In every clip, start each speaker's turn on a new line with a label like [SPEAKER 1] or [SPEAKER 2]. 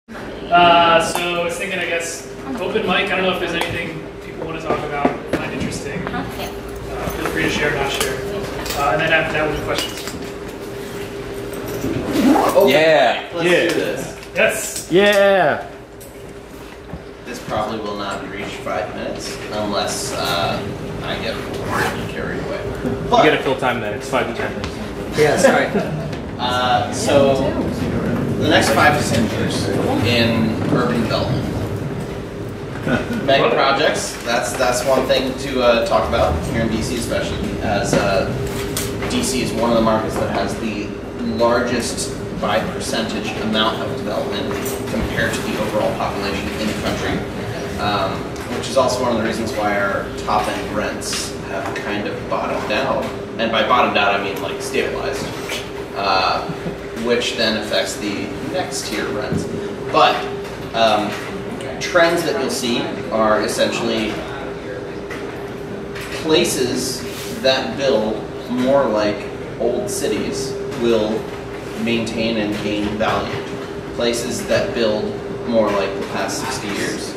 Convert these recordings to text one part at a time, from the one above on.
[SPEAKER 1] So I was thinking, I guess, open mic. I don't know if there's anything people want to talk about, find interesting. Feel free to share or not share. And then after that, we'll do questions.
[SPEAKER 2] Yeah.
[SPEAKER 3] Let's do this.
[SPEAKER 1] Yes.
[SPEAKER 4] Yeah.
[SPEAKER 3] This probably will not reach 5 minutes unless I get carried away. But,
[SPEAKER 4] You get a fill time then. It's 5 to 10 minutes.
[SPEAKER 3] yeah, sorry. So the next 5 to 10 years in urban development. Mega projects, that's one thing to talk about here in DC, especially as DC is one of the markets that has the largest by percentage amount of development compared to the overall population in the country, which is also one of the reasons why our top end rents have kind of bottomed out. And by bottomed out, I mean like stabilized, which then affects the next tier rents. But trends that you'll see are essentially places that build more like old cities will maintain and gain value. Places that build more like the past 60 years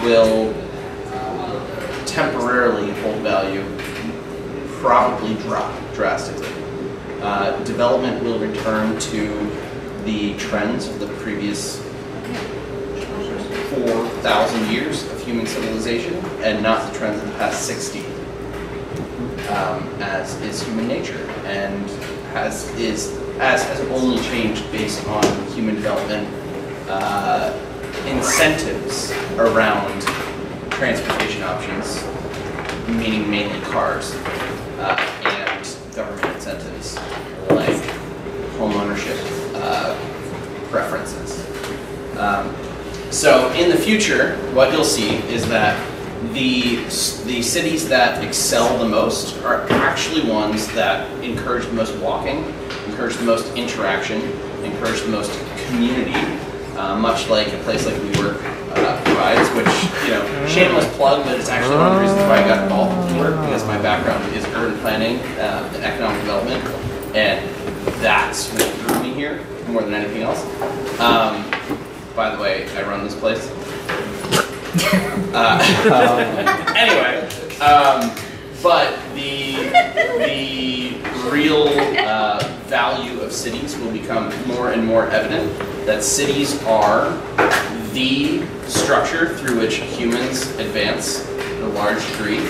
[SPEAKER 3] will temporarily hold value, probably drop drastically. Development will return to the trends of the previous 4,000 years of human civilization and not the trends of the past 60, as is human nature, and as has only changed based on human development incentives around transportation options, meaning mainly cars, and government incentives like home ownership preferences. So in the future, what you'll see is that the cities that excel the most are actually ones that encourage the most walking, encourage the most interaction, encourage the most community, much like a place like WeWork provides, which, you know, shameless plug, but it's actually one of the reasons why I got involved with WeWork, because my background is urban planning and economic development, and that's what drew me here more than anything else. By the way, I run this place. Anyway, but the real value of cities will become more and more evident, that cities are the structure through which humans advance to a large degree,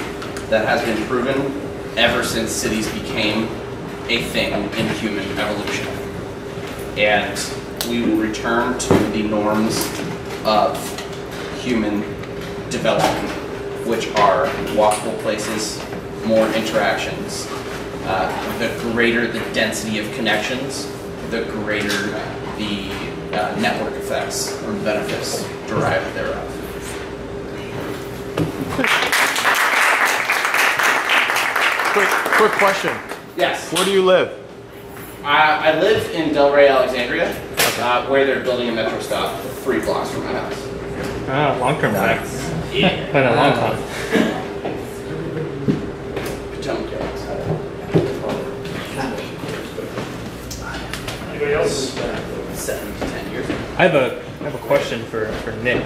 [SPEAKER 3] that has been proven ever since cities became a thing in human evolution. And we will return to the norms of human development, which are walkable places, more interactions. The greater the density of connections, the greater the network effects or benefits derived thereof.
[SPEAKER 4] Quick question.
[SPEAKER 3] Yes.
[SPEAKER 4] Where do you live?
[SPEAKER 3] I live in Delray, Alexandria, where they're building a metro stop 3 blocks from my house.
[SPEAKER 4] Ah, long-term effects.
[SPEAKER 3] Yeah.
[SPEAKER 4] But a long time.
[SPEAKER 3] Potomac Yards.
[SPEAKER 1] Anybody else?
[SPEAKER 3] 7 to 10 years.
[SPEAKER 4] I have a question for Nick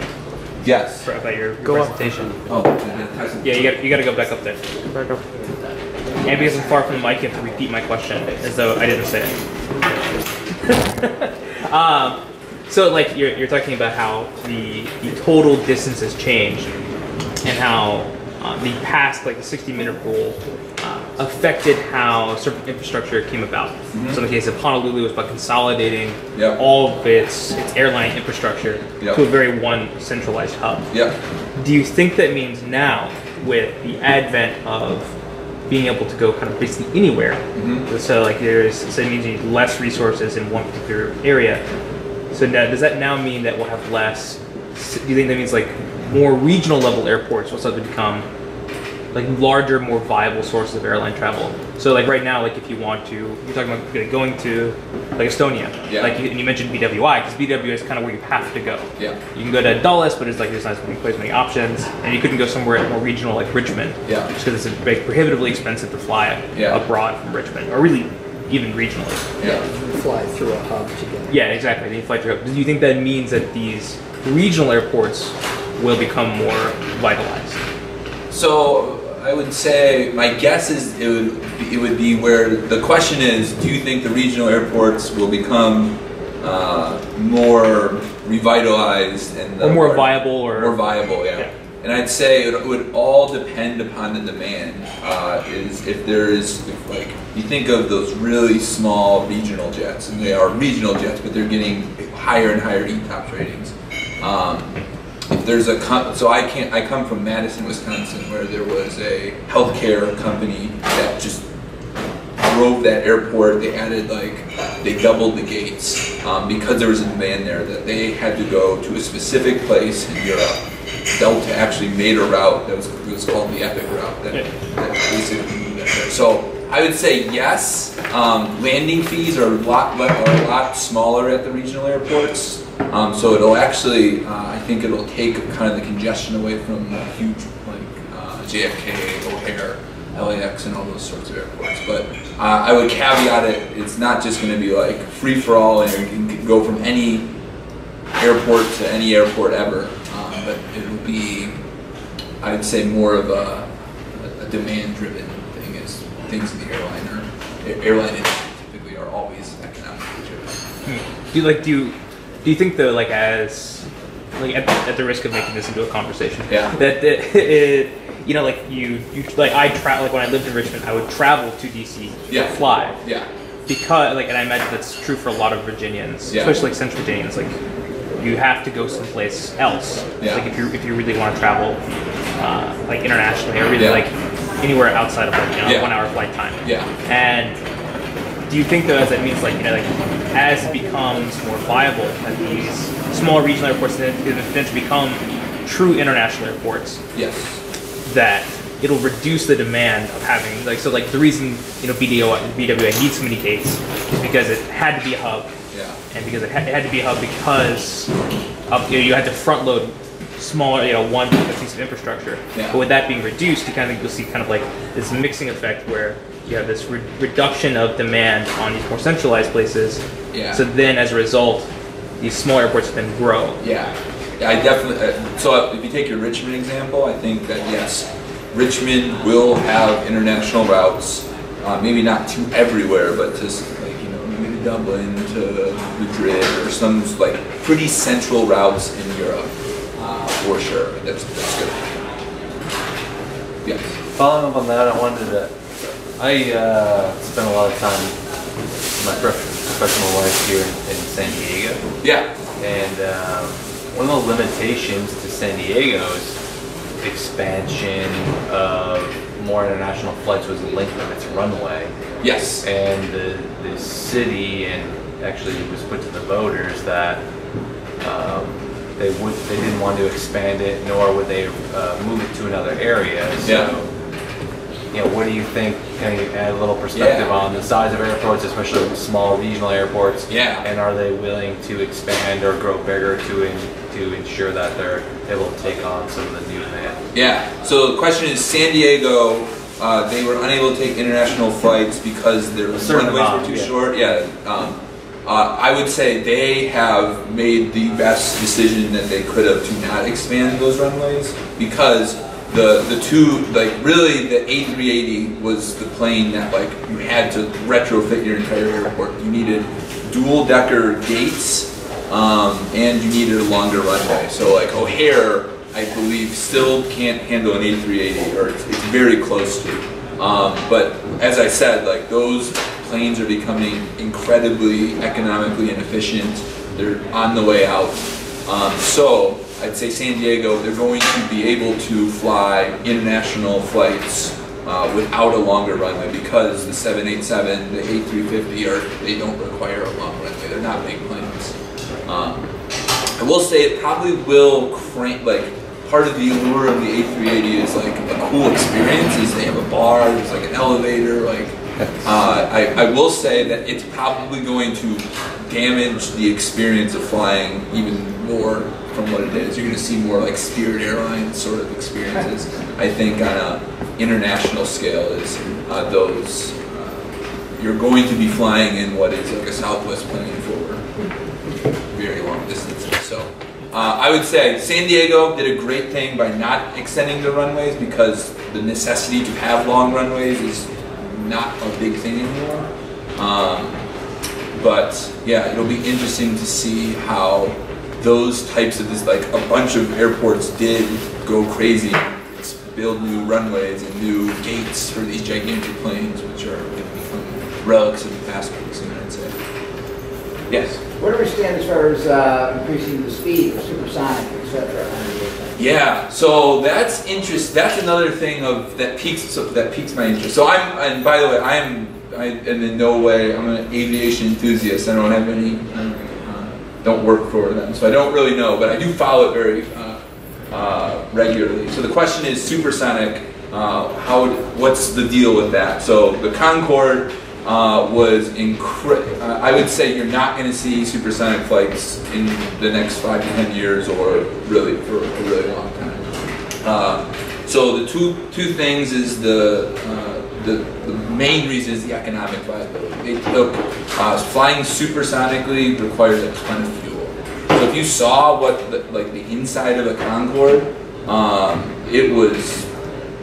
[SPEAKER 2] Yes.
[SPEAKER 4] about your
[SPEAKER 2] Go up.
[SPEAKER 4] presentation.
[SPEAKER 2] Oh,
[SPEAKER 4] Yeah, you got to go back up there. Back up. And because I'm far from the mic, you have to repeat my question as though I didn't say it. So like you're talking about how the total distance has changed, and how the past, like the 60-minute rule, affected how certain infrastructure came about.
[SPEAKER 2] Mm-hmm.
[SPEAKER 4] So in the case of Honolulu, it was about consolidating
[SPEAKER 2] Yep.
[SPEAKER 4] all of its airline infrastructure
[SPEAKER 2] Yep.
[SPEAKER 4] to a very one centralized hub.
[SPEAKER 2] Yeah.
[SPEAKER 4] Do you think that means now, with the advent of being able to go kind of basically anywhere, so like it means you need less resources in one particular area, so now, does that now mean that we'll have less, do you think that means like more regional level airports will start to become like larger, more viable sources of airline travel? So like right now, like if you want to, you're talking about going to like Estonia,
[SPEAKER 2] Yeah.
[SPEAKER 4] like you mentioned BWI, because BWI is kind of where you have to go.
[SPEAKER 2] Yeah.
[SPEAKER 4] You can go to Dulles, but there's not many options, and you couldn't go somewhere more regional like Richmond,
[SPEAKER 2] Yeah.
[SPEAKER 4] just because it's prohibitively expensive to fly
[SPEAKER 2] Yeah.
[SPEAKER 4] abroad from Richmond, or really even regionally.
[SPEAKER 3] Yeah.
[SPEAKER 5] You fly through a hub to get.
[SPEAKER 4] Yeah, exactly. They fly through. Do you think that means that these regional airports will become more vitalized?
[SPEAKER 2] So I would say my guess is it would be where the question is: do you think the regional airports will become more revitalized and
[SPEAKER 4] Or more viable, or
[SPEAKER 2] more viable? Yeah. And I'd say it would all depend upon the demand. Is if there is like you think of those really small regional jets, and they are regional jets, but they're getting higher and higher ETOPS ratings. If there's so I come from Madison, Wisconsin, where there was a healthcare company that just drove that airport. They doubled the gates because there was a demand there that they had to go to a specific place in Europe. Delta actually made a route that was called the Epic route that basically moved that there. So I would say yes. Landing fees are a lot smaller at the regional airports. So it'll actually, I think it'll take kind of the congestion away from the huge JFK, O'Hare, LAX, and all those sorts of airports. But I would caveat it, it's not just going to be like free for all and you can go from any airport to any airport ever. But it'll be, I'd say, more of a demand-driven thing as things in the airline industry typically are always economically driven.
[SPEAKER 4] Do you think though, like at the risk of making this into a conversation,
[SPEAKER 2] Yeah.
[SPEAKER 4] that like when I lived in Richmond, I would travel to DC
[SPEAKER 2] Yeah.
[SPEAKER 4] to fly.
[SPEAKER 2] Yeah.
[SPEAKER 4] Because and I imagine that's true for a lot of Virginians,
[SPEAKER 2] Yeah.
[SPEAKER 4] especially like Central Virginians, like you have to go someplace else.
[SPEAKER 2] Yeah.
[SPEAKER 4] Like if you really want to travel like internationally or really
[SPEAKER 2] Yeah.
[SPEAKER 4] like anywhere outside of
[SPEAKER 2] Yeah.
[SPEAKER 4] 1 hour flight time.
[SPEAKER 2] Yeah.
[SPEAKER 4] And do you think though, as that means as it becomes more viable, that these small regional airports then potentially become true international airports,
[SPEAKER 2] Yes.
[SPEAKER 4] that it'll reduce the demand of having the reason BWI needs so many gates is because it had to be a hub.
[SPEAKER 2] Yeah.
[SPEAKER 4] And because it had to be a hub because of, you had to front load smaller, one piece of infrastructure.
[SPEAKER 2] Yeah.
[SPEAKER 4] But with that being reduced, you'll see kind of like this mixing effect where you have this reduction of demand on these more centralized places.
[SPEAKER 2] Yeah.
[SPEAKER 4] So then, as a result, these small airports then grow.
[SPEAKER 2] Yeah. I definitely. So if you take your Richmond example, I think that yes, Richmond will have international routes. Maybe not to everywhere, but to maybe to Dublin, to Madrid, or some pretty central routes in Europe, for sure. That's good. Yes.
[SPEAKER 6] Following up on that, I spent a lot of time in my professional life here in San Diego.
[SPEAKER 2] Yeah.
[SPEAKER 6] And one of the limitations to San Diego's expansion of more international flights was the length of its runway.
[SPEAKER 2] Yes.
[SPEAKER 6] And the city, and actually it was put to the voters that they didn't want to expand it, nor would they move it to another area. So, what do you think? Can you add a little perspective on the size of airports, especially small regional airports?
[SPEAKER 2] Yeah.
[SPEAKER 6] And are they willing to expand or grow bigger to ensure that they're able to take on some of the new demand?
[SPEAKER 2] Yeah. So the question is, San Diego, they were unable to take international flights because their runways were too short. Yeah. I would say they have made the best decision that they could have to not expand those runways, because the two, really the A380 was the plane that you had to retrofit your entire airport. You needed dual-decker gates, and you needed a longer runway. So O'Hare, I believe, still can't handle an A380, or it's very close to. But as I said, those planes are becoming incredibly economically inefficient. They're on the way out. So I'd say San Diego, they're going to be able to fly international flights without a longer runway, because the 787, the A350, they don't require a long runway. They're not big planes. I will say it probably will crank, part of the allure of the A380 is a cool experience, is they have a bar, there's an elevator, I will say that it's probably going to damage the experience of flying even more from what it is. You're going to see more Spirit Airlines sort of experiences, I think, on an international scale, is those you're going to be flying in what is like a Southwest plane for very long distances. So I would say San Diego did a great thing by not extending the runways, because the necessity to have long runways is not a big thing anymore. But yeah, it'll be interesting to see how those types of like a bunch of airports did go crazy, build new runways and new gates for these gigantic planes, which are going to become relics of the past pretty soon, I'd say. Yes?
[SPEAKER 5] Where do we stand as far as increasing the speed of supersonic, etc.?
[SPEAKER 2] Yeah, so that's That's another thing that piques my interest. So and by the way, I am in no way, I'm an aviation enthusiast. I don't have any, don't work for them, so I don't really know, but I do follow it very regularly. So the question is supersonic. What's the deal with that? So the Concorde was I would say you're not going to see supersonic flights in the next 5 to 10 years, or really for a really long time. So the two things is the main reason is the economic viability. Flying supersonically requires a ton of fuel. So if you saw what the inside of a Concorde, it was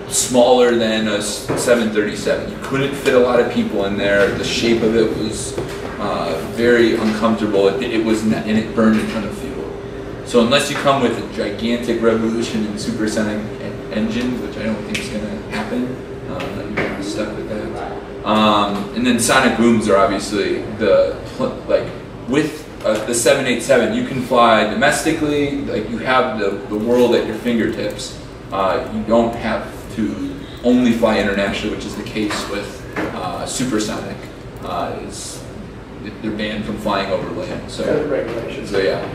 [SPEAKER 2] smaller than a 737. You couldn't fit a lot of people in there. The shape of it was very uncomfortable. It burned a ton of fuel. So unless you come with a gigantic revolution in supersonic engines, which I don't think is going to happen, you're kind of stuck with that. And then sonic booms are obviously with the 787, you can fly domestically. Like, you have the world at your fingertips. You don't have to only fly internationally, which is the case with supersonic. They're banned from flying over land. So regulations. So yeah.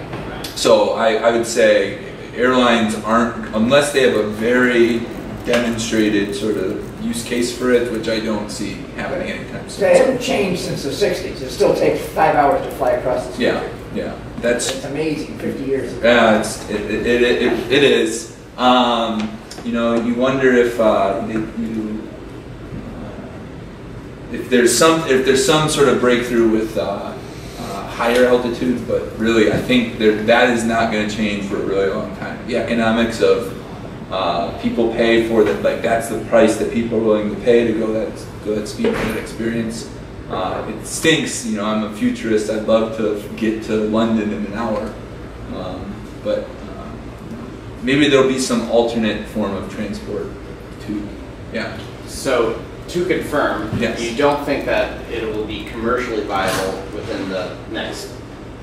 [SPEAKER 2] So I would say airlines aren't, unless they have a very demonstrated sort of use case for it, which I don't see happening anytime soon.
[SPEAKER 5] They haven't changed since the 60s. It still takes 5 hours to fly across the sky.
[SPEAKER 2] Yeah. That's
[SPEAKER 5] amazing. 50 years ago.
[SPEAKER 2] Yeah, it is. You wonder if there's some sort of breakthrough with higher altitudes, but really I think that is not going to change for a really long time. The economics of people pay for that, like that's the price that people are willing to pay to go that speed, that experience. It stinks, I'm a futurist. I'd love to get to London in an hour, but maybe there'll be some alternate form of transport too. Yeah.
[SPEAKER 3] So to confirm,
[SPEAKER 2] yes.
[SPEAKER 3] You don't think that it will be commercially viable within the next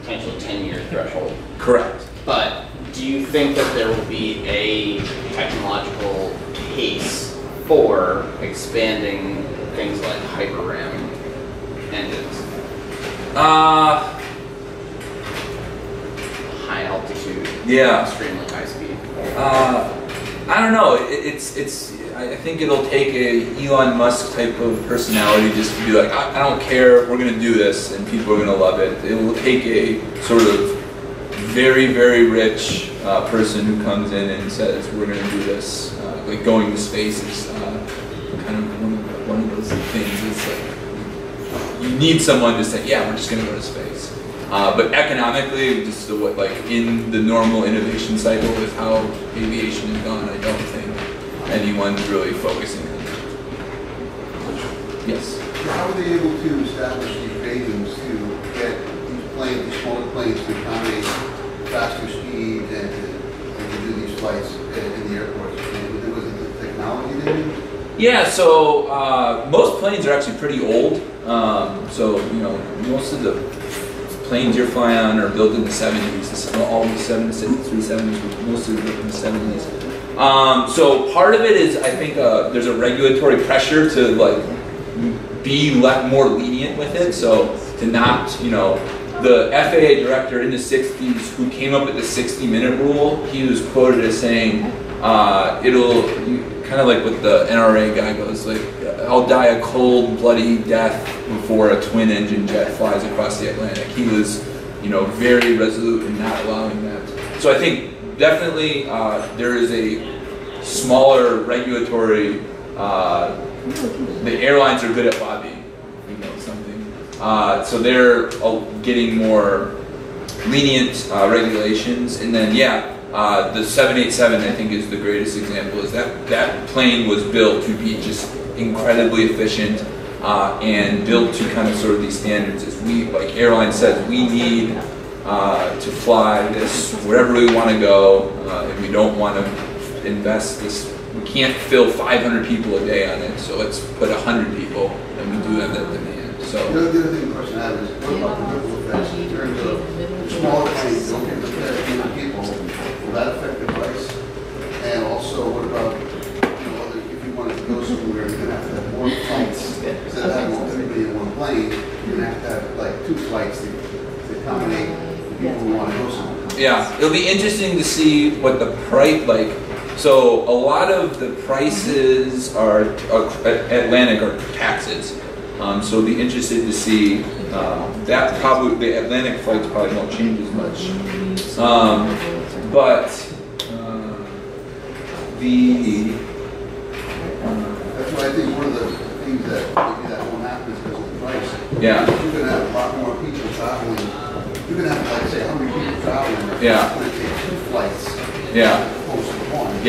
[SPEAKER 3] potentially 10-year threshold?
[SPEAKER 2] Correct.
[SPEAKER 3] But do you think that there will be a technological case for expanding things like hyper-ram engines? High altitude, extremely high speed.
[SPEAKER 2] I don't know. I think it'll take a Elon Musk type of personality just to be like, I don't care, we're going to do this, and people are going to love it. It will take a sort of very, very rich person who comes in and says, we're going to do this. Like going to space is kind of one of those things. It's like, you need someone to say, yeah, we're just going to go to space. But economically, just in the normal innovation cycle with how aviation is gone, I don't think anyone's really focusing on that. Yes?
[SPEAKER 7] How are they able to establish these ratings to get these smaller planes to accommodate faster speeds and to do these flights in the airports? Was it the technology they used?
[SPEAKER 2] Yeah, so most planes are actually pretty old. So, most of the planes you're flying on are built in the 70s. All the 737s, most of them built in the 70s. So part of it is, I think, there's a regulatory pressure to be more lenient with it. So to not, the FAA director in the 60s who came up with the 60-minute rule, he was quoted as saying, kind of like what the NRA guy goes, like, I'll die a cold, bloody death before a twin-engine jet flies across the Atlantic. He was, very resolute in not allowing that. So I think definitely there is a smaller regulatory, the airlines are good at lobbying, some So they're getting more lenient regulations. And then, the 787, I think, is the greatest example. Is that plane was built to be just incredibly efficient and built to kind of sort of these standards. As we, like airline says, we need to fly this wherever we want to go, and we don't want to invest this. We can't fill 500 people a day on it, so let's put 100 people, and we do have that demand. So
[SPEAKER 7] the other thing, the question I have is, what about the ripple effects in terms of smaller planes don't get the people? Will that affect the price? And also, what about, if you wanted to go somewhere, you're going to have more flights. Instead of having everybody in one plane, you're going to have like 2 flights to accommodate the people who want to go somewhere.
[SPEAKER 2] yeah, it'll be interesting to see what the price, like, so a lot of the prices are Atlantic are taxes. So it'll be interested to see that probably the Atlantic flights probably won't change as much. But
[SPEAKER 7] That's why I think one of the things that maybe that won't happen is because of the price.
[SPEAKER 2] Yeah.
[SPEAKER 7] You're going to have a lot more people traveling. You're going to have, like, say, 100 people traveling.
[SPEAKER 2] Yeah.
[SPEAKER 7] It's going to take 2 flights.
[SPEAKER 2] Yeah.
[SPEAKER 7] As opposed to 1.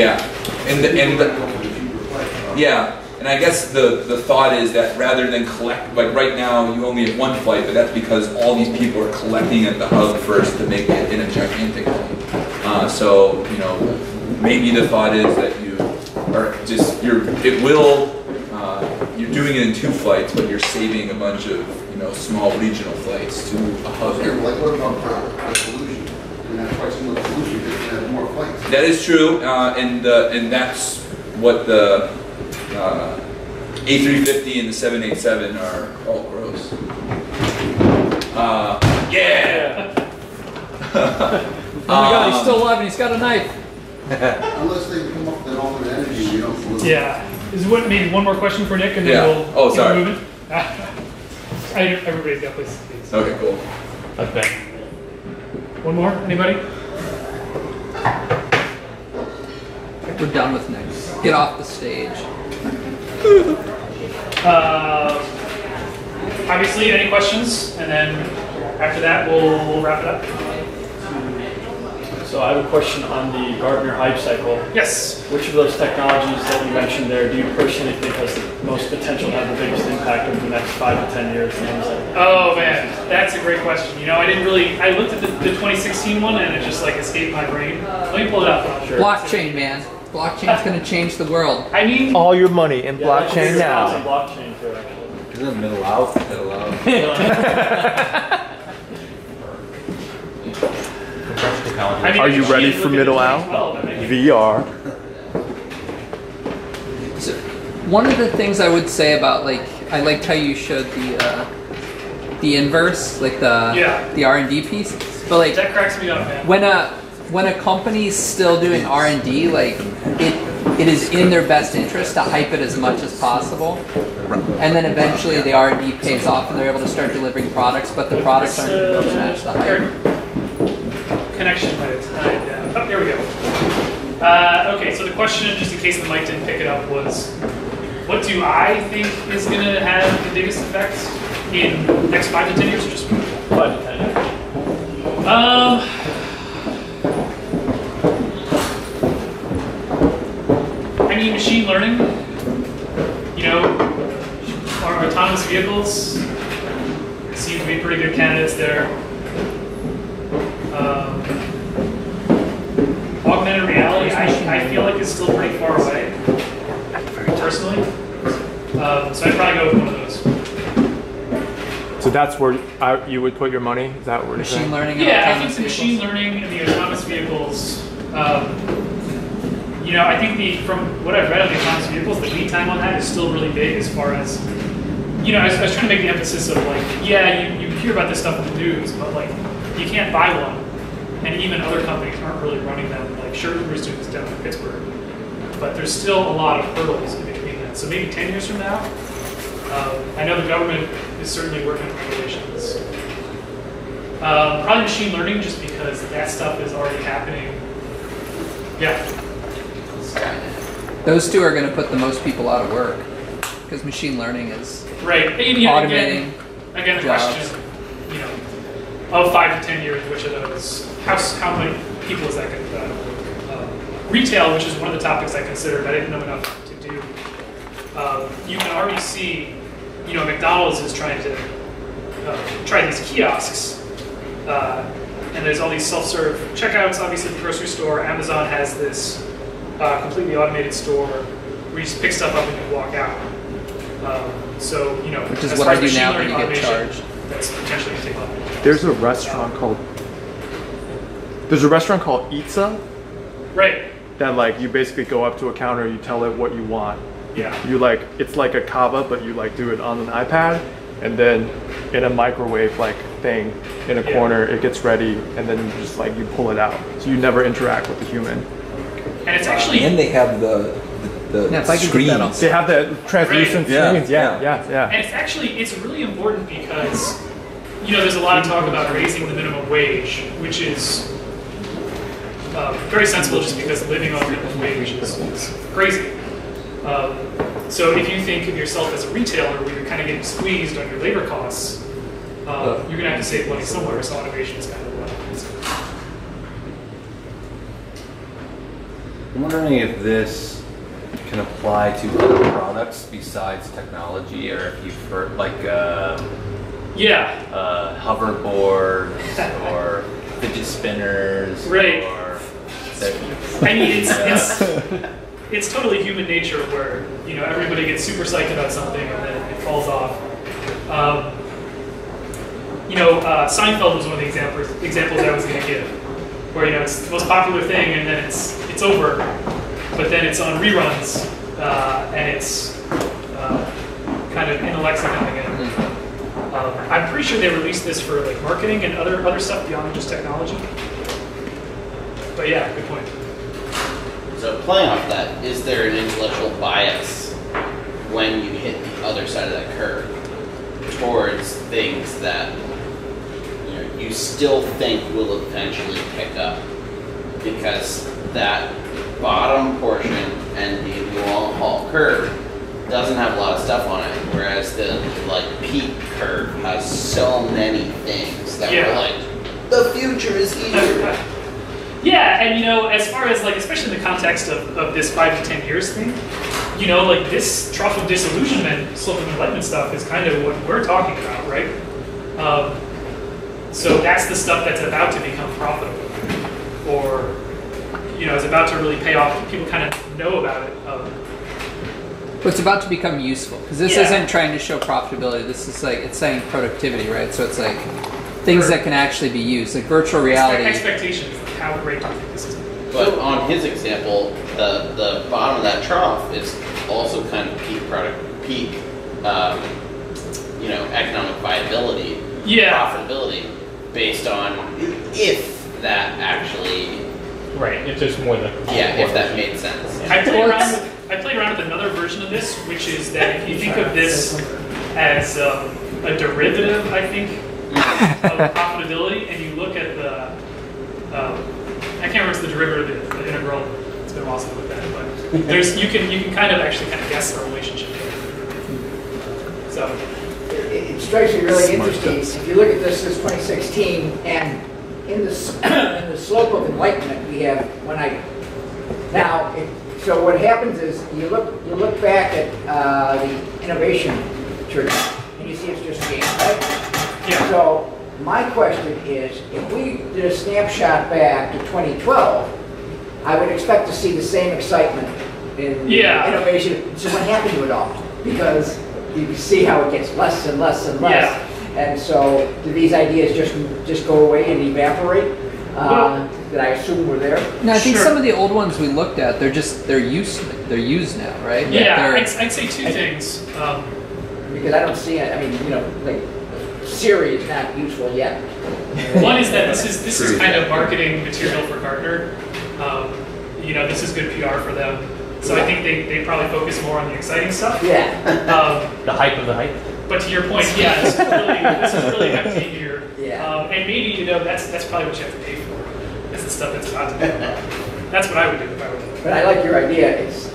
[SPEAKER 2] Yeah, and I guess the thought is that rather than collect, like right now you only have 1 flight, but that's because all these people are collecting at the hub first to make it in a gigantic plane. So maybe the thought is that you are just you're doing it in 2 flights, but you're saving a bunch of small regional flights to a hub.
[SPEAKER 7] Yeah, like what about the pollution? That's why some of the pollution is going to have more flights.
[SPEAKER 2] That is true, and that's what the A350 and the 787 are all gross. Yeah!
[SPEAKER 8] Oh my God, he's still alive and he's got a knife.
[SPEAKER 7] Unless they come up with an alternate energy, we don't pollute.
[SPEAKER 1] Yeah. Is what maybe one more question for Nick, and then
[SPEAKER 2] Yeah.
[SPEAKER 1] we'll
[SPEAKER 2] Oh, sorry.
[SPEAKER 1] keep moving. Everybody's got places to be.
[SPEAKER 2] Okay, cool.
[SPEAKER 4] Okay.
[SPEAKER 1] One more? Anybody?
[SPEAKER 8] We're done with Nick. Get off the stage.
[SPEAKER 1] Obviously, any questions? And then after that, we'll wrap it up.
[SPEAKER 9] So I have a question on the Gartner Hype Cycle.
[SPEAKER 1] Yes.
[SPEAKER 9] Which of those technologies that you mentioned there do you personally think has the most potential to have the biggest impact over the next 5 to 10 years?
[SPEAKER 1] Oh man, that's a great question. I looked at the 2016 one and it just like escaped my brain. Let me pull it up.
[SPEAKER 8] Sure. Blockchain, man. Blockchain's going to change the world.
[SPEAKER 1] I mean,
[SPEAKER 10] all your money in blockchain now.
[SPEAKER 9] Blockchain too, actually.
[SPEAKER 6] Is it middle out? Middle out.
[SPEAKER 10] Are you ready for middle out? VR.
[SPEAKER 8] So, one of the things I would say about I liked how you showed the inverse, like the R&D piece, but
[SPEAKER 1] that cracks me up, man.
[SPEAKER 8] When a company's still doing R&D, it is in their best interest to hype it as much as possible, and then eventually the R&D pays off and they're able to start delivering products, but the products aren't going to match the hype.
[SPEAKER 1] Connection might have timed down. Oh, there we go. Okay, so the question, just in case the mic didn't pick it up, was what do I think is going to have the biggest effect in the next 5 to 10 years, or just 5 to 10 years? I mean, machine learning. Our autonomous vehicles seem to be pretty good candidates there. Augmented reality, I feel like it's still pretty far away, personally. So I'd probably go with one of those.
[SPEAKER 10] So that's where you would put your money? Is that where
[SPEAKER 8] machine learning?
[SPEAKER 1] Yeah, I think the machine learning and the autonomous vehicles. I think from what I've read on the autonomous vehicles, the lead time on that is still really big as far as. I was trying to make the emphasis of you hear about this stuff in the news, but you can't buy one. And even other companies aren't really running them. Sure, Uber's doing this down in Pittsburgh, but there's still a lot of hurdles in between that. So maybe 10 years from now, I know the government is certainly working on regulations. Probably machine learning, just because that stuff is already happening. Yeah.
[SPEAKER 8] Those two are going to put the most people out of work, because machine learning is
[SPEAKER 1] right.
[SPEAKER 8] automating.
[SPEAKER 1] again, the
[SPEAKER 8] jobs.
[SPEAKER 1] question is, you know, of 5 to 10 years, which of those, how many people is that going to retail, which is one of the topics I considered, I didn't know enough to do. You can already see, you know, McDonald's is trying to try these kiosks, and there's all these self-serve checkouts, obviously the grocery store. Amazon has this completely automated store where you just pick stuff up and you walk out. So, you know,
[SPEAKER 8] Which is
[SPEAKER 1] as
[SPEAKER 8] what
[SPEAKER 1] far
[SPEAKER 8] I
[SPEAKER 1] as
[SPEAKER 8] do
[SPEAKER 1] machine
[SPEAKER 8] now when
[SPEAKER 1] learning
[SPEAKER 8] you get
[SPEAKER 1] automation,
[SPEAKER 8] charged.
[SPEAKER 1] that's potentially going to take a lot of jobs.
[SPEAKER 10] There's a restaurant called Itza
[SPEAKER 1] Right.
[SPEAKER 10] that like you basically go up to a counter, you tell it what you want.
[SPEAKER 1] Yeah.
[SPEAKER 10] You like it's like a kava, but you like do it on an iPad, and then in a microwave like thing in a corner, it gets ready, and then you just like you pull it out, so you never interact with the human.
[SPEAKER 1] And it's actually
[SPEAKER 2] And they have the
[SPEAKER 8] Yeah, if I could get that on.
[SPEAKER 2] screens.
[SPEAKER 10] They have the translucent
[SPEAKER 2] Right.
[SPEAKER 10] screens. Yeah.
[SPEAKER 1] And it's really important because, you know, there's a lot of talk about raising the minimum wage, which is very sensible just because living on minimum wage is crazy. So if you think of yourself as a retailer where you're kind of getting squeezed on your labor costs, you're going to have to save money somewhere, so automation is kind of what happens.
[SPEAKER 6] I'm wondering if this can apply to other products besides technology, or if you've heard like hoverboards or fidget spinners,
[SPEAKER 1] Right.
[SPEAKER 6] or
[SPEAKER 1] I mean, it's totally human nature where, you know, everybody gets super psyched about something and then it falls off. You know, Seinfeld was one of the examples I was going to give, where, you know, it's the most popular thing and then it's over, but then it's on reruns and it's kind of in the lexicon again. I'm pretty sure they released this for like marketing and other stuff beyond just technology. But yeah, good point.
[SPEAKER 3] So playing off that, is there an intellectual bias when you hit the other side of that curve towards things that, you know, you still think will eventually pick up? Because that bottom portion and the long haul curve doesn't have a lot of stuff on it, whereas the like peak curve has so many things that
[SPEAKER 1] Yeah.
[SPEAKER 3] we're like, the future is here.
[SPEAKER 1] Yeah, and you know, as far as like, especially in the context of this 5 to 10 years thing, you know, like this trough of disillusionment, slope of enlightenment stuff is kind of what we're talking about, right? So that's the stuff that's about to become profitable, or, you know, is about to really pay off. People kind of know about it.
[SPEAKER 8] But it's about to become useful because this isn't trying to show profitability. This is like it's saying productivity, right? So it's like things that can actually be used, like virtual reality.
[SPEAKER 1] Expectations. How great do you think this is?
[SPEAKER 3] But on his example, the bottom of that trough is also kind of peak, you know, economic viability, profitability, based on if that actually,
[SPEAKER 11] right? If there's more than
[SPEAKER 3] if that made sense.
[SPEAKER 1] I played around with another version of this, which is that if you think of this as a derivative, I think, of profitability, and you look at the I can't remember if it's the derivative of the integral. It's been a while since I looked at it, but there's you can kind of actually kind of guess the relationship. So
[SPEAKER 5] it strikes me really interesting. If you look at this 2016, and in the slope of enlightenment, we have so what happens is you look back at the innovation tree, and you see it's just gains, right?
[SPEAKER 1] Yeah.
[SPEAKER 5] So my question is, if we did a snapshot back to 2012, I would expect to see the same excitement in innovation. So what happened to it all? Because you can see how it gets less and less and less.
[SPEAKER 1] Yeah.
[SPEAKER 5] And so do these ideas just go away and evaporate? That I assume were there?
[SPEAKER 8] No, I think some of the old ones we looked at, they're used now, right?
[SPEAKER 1] Yeah, I'd say two things.
[SPEAKER 5] Because I don't see it. I mean, you know, like Siri is not useful yet.
[SPEAKER 1] One is that this is kind of marketing material for Gartner. You know, this is good PR for them. So I think they probably focus more on the exciting stuff.
[SPEAKER 5] Yeah.
[SPEAKER 11] The hype of the hype.
[SPEAKER 1] But to your point, this is really empty here.
[SPEAKER 5] Yeah.
[SPEAKER 1] And maybe, you know, that's probably what you have to pay for. It's the stuff that's about to come. That's what I would do if I were.
[SPEAKER 5] But I like your idea. It's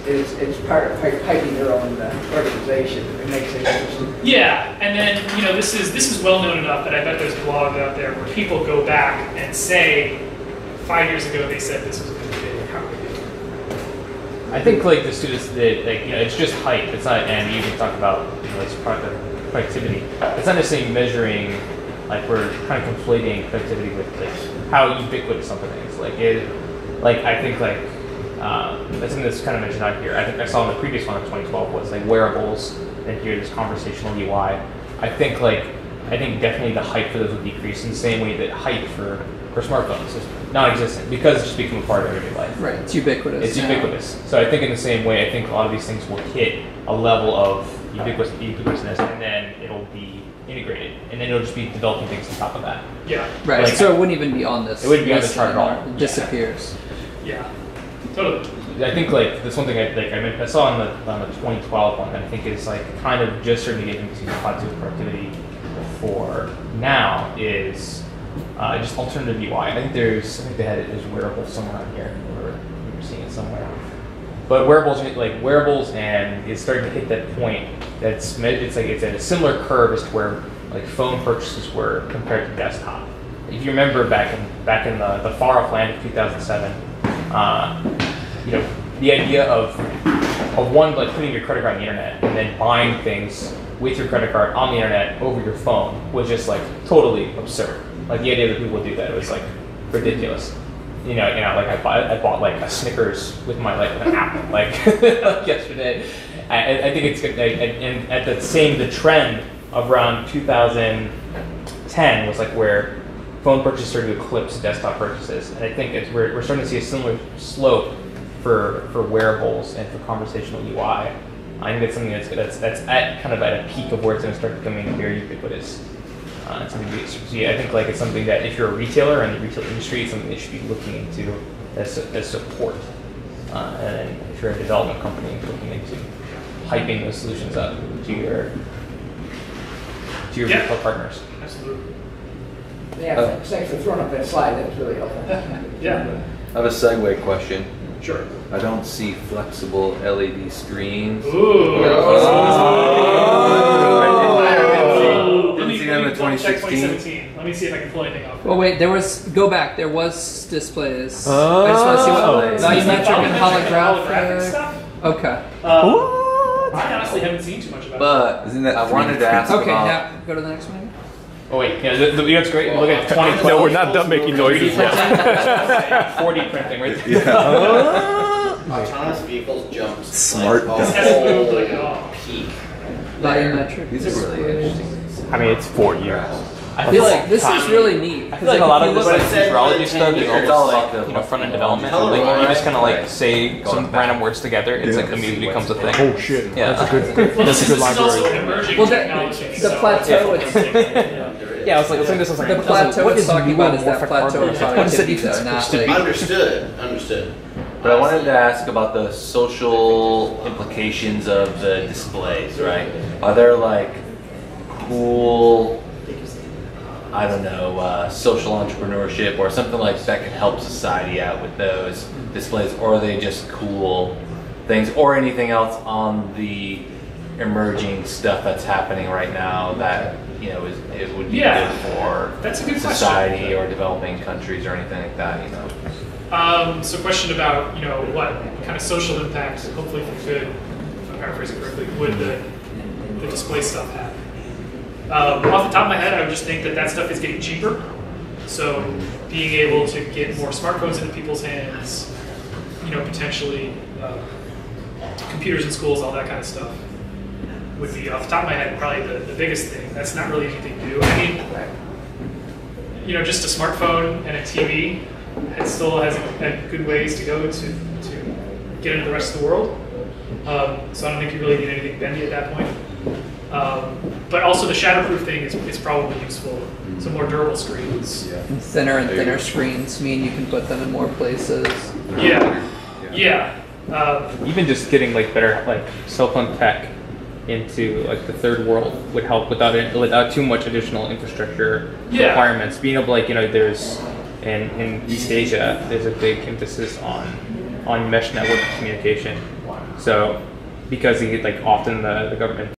[SPEAKER 5] part of hyping your own organization. It makes it interesting.
[SPEAKER 1] Yeah, and then this is well known enough that I bet there's blogs out there where people go back and say 5 years ago they said this was going to be big. How would it
[SPEAKER 11] I think like the students that it's just hype. It's not, and you can talk about this productivity. It's not necessarily measuring. Like we're kind of conflating productivity with like how ubiquitous something is. I think that's something that's kind of mentioned out here. I think I saw in the previous one in 2012 was like wearables, and here this conversational UI. I think definitely the hype for those would decrease in the same way that hype for smartphones is non-existent because it's just become a part of everyday life.
[SPEAKER 8] Right, it's ubiquitous.
[SPEAKER 11] It's ubiquitous. So I think in the same way, I think a lot of these things will hit a level of ubiquitousness, and then it'll be integrated, and then it'll just be developing things on top of that.
[SPEAKER 1] Yeah.
[SPEAKER 8] Right. So it wouldn't even be on this.
[SPEAKER 11] It wouldn't be on the chart at all.
[SPEAKER 8] It disappears.
[SPEAKER 1] Yeah. Totally.
[SPEAKER 11] I think this one thing I saw on the 2012 one that I think is like kind of just starting to get into the plateau of productivity for now is just alternative UI. I think they had it as wearable somewhere on here. We were seeing it somewhere. But wearables and it's starting to hit that point it's at a similar curve as to where like phone purchases were compared to desktop. If you remember back in the far off land of 2007, the idea of one like putting your credit card on the internet and then buying things with your credit card on the internet over your phone was just like totally absurd. Like the idea that people would do that was like ridiculous. Like I bought like a Snickers with my an apple like yesterday. I think it's good. And at the trend of around 2010 was like where phone purchases started to eclipse desktop purchases, and I think we're starting to see a similar slope for wearables and for conversational UI. I think it's something that's at kind of at a peak of where it's going to start becoming very ubiquitous. I think it's something that if you're a retailer in the retail industry, it's something they should be looking into as support. And then if you're a development company, looking into hyping those solutions up to your retail partners.
[SPEAKER 1] Absolutely.
[SPEAKER 5] Yeah, thanks for throwing up that slide. That was really helpful.
[SPEAKER 1] Yeah.
[SPEAKER 6] I have a segue question.
[SPEAKER 1] Sure.
[SPEAKER 6] I don't see flexible LED screens.
[SPEAKER 1] Ooh.
[SPEAKER 6] Didn't see them in 2016.
[SPEAKER 1] Let me see if I can pull anything off.
[SPEAKER 8] Well, wait. There was displays. I just want to see what volumetric and holographic
[SPEAKER 1] stuff.
[SPEAKER 8] Okay.
[SPEAKER 1] I honestly haven't seen too much about it.
[SPEAKER 6] But isn't that I wanted to ask
[SPEAKER 8] Okay,
[SPEAKER 6] about.
[SPEAKER 8] now go to the next one.
[SPEAKER 11] Oh wait, yeah, that's great. Look at 2012.
[SPEAKER 10] No, we're not done making noises yet.
[SPEAKER 11] 4D printing, right?
[SPEAKER 3] Autonomous vehicles jumps.
[SPEAKER 6] Smart
[SPEAKER 3] like,
[SPEAKER 6] dump.
[SPEAKER 1] Hasn't moved like at all.
[SPEAKER 3] Peak.
[SPEAKER 8] Volumetric.
[SPEAKER 6] These are really interesting.
[SPEAKER 10] I mean, it's 4 years.
[SPEAKER 8] I feel like this is really neat.
[SPEAKER 11] I feel like a lot of this
[SPEAKER 3] look
[SPEAKER 11] like
[SPEAKER 3] at it,
[SPEAKER 11] futurology stuff is
[SPEAKER 3] it's
[SPEAKER 11] almost
[SPEAKER 3] all
[SPEAKER 11] like front-end development.
[SPEAKER 3] Color,
[SPEAKER 11] Like you just
[SPEAKER 3] right?
[SPEAKER 11] kind of like say some random words together, it's like immediately becomes a thing.
[SPEAKER 10] Oh shit,
[SPEAKER 11] Yeah.
[SPEAKER 10] that's a good
[SPEAKER 1] Well,
[SPEAKER 10] that's a
[SPEAKER 1] this
[SPEAKER 10] good
[SPEAKER 1] is also
[SPEAKER 10] library.
[SPEAKER 1] emerging
[SPEAKER 8] Well,
[SPEAKER 1] technology.
[SPEAKER 8] the
[SPEAKER 1] so-
[SPEAKER 8] plateau.
[SPEAKER 11] Yeah, I was like, this was like
[SPEAKER 8] The plateau it's talking about is that plateau of productivity, though, not like.
[SPEAKER 3] Understood.
[SPEAKER 6] But I wanted to ask about the social implications of the displays, right? Are there like cool, I don't know, social entrepreneurship or something like that can help society out with those displays, or are they just cool things, or anything else on the emerging stuff that's happening right now that it would be good for
[SPEAKER 1] that's a good
[SPEAKER 6] society
[SPEAKER 1] question.
[SPEAKER 6] or developing countries or anything like that,
[SPEAKER 1] So question about, what kind of social impact, hopefully for good, if I'm paraphrasing correctly, would the display stuff have? Off the top of my head, I would just think that stuff is getting cheaper. So being able to get more smartphones into people's hands, potentially computers in schools, all that kind of stuff, would be, off the top of my head, probably the biggest thing. That's not really anything new. I mean, just a smartphone and a TV, it still has good ways to go to get into the rest of the world. So I don't think you really need anything bendy at that point. But also the shatterproof thing is probably useful. So more durable screens.
[SPEAKER 8] Thinner and thinner screens mean you can put them in more places.
[SPEAKER 1] Yeah.
[SPEAKER 4] Even just getting like better like cell phone tech into like the third world would help without too much additional infrastructure requirements. Being able there's in East Asia there's a big emphasis on on mesh network communication. So because often the government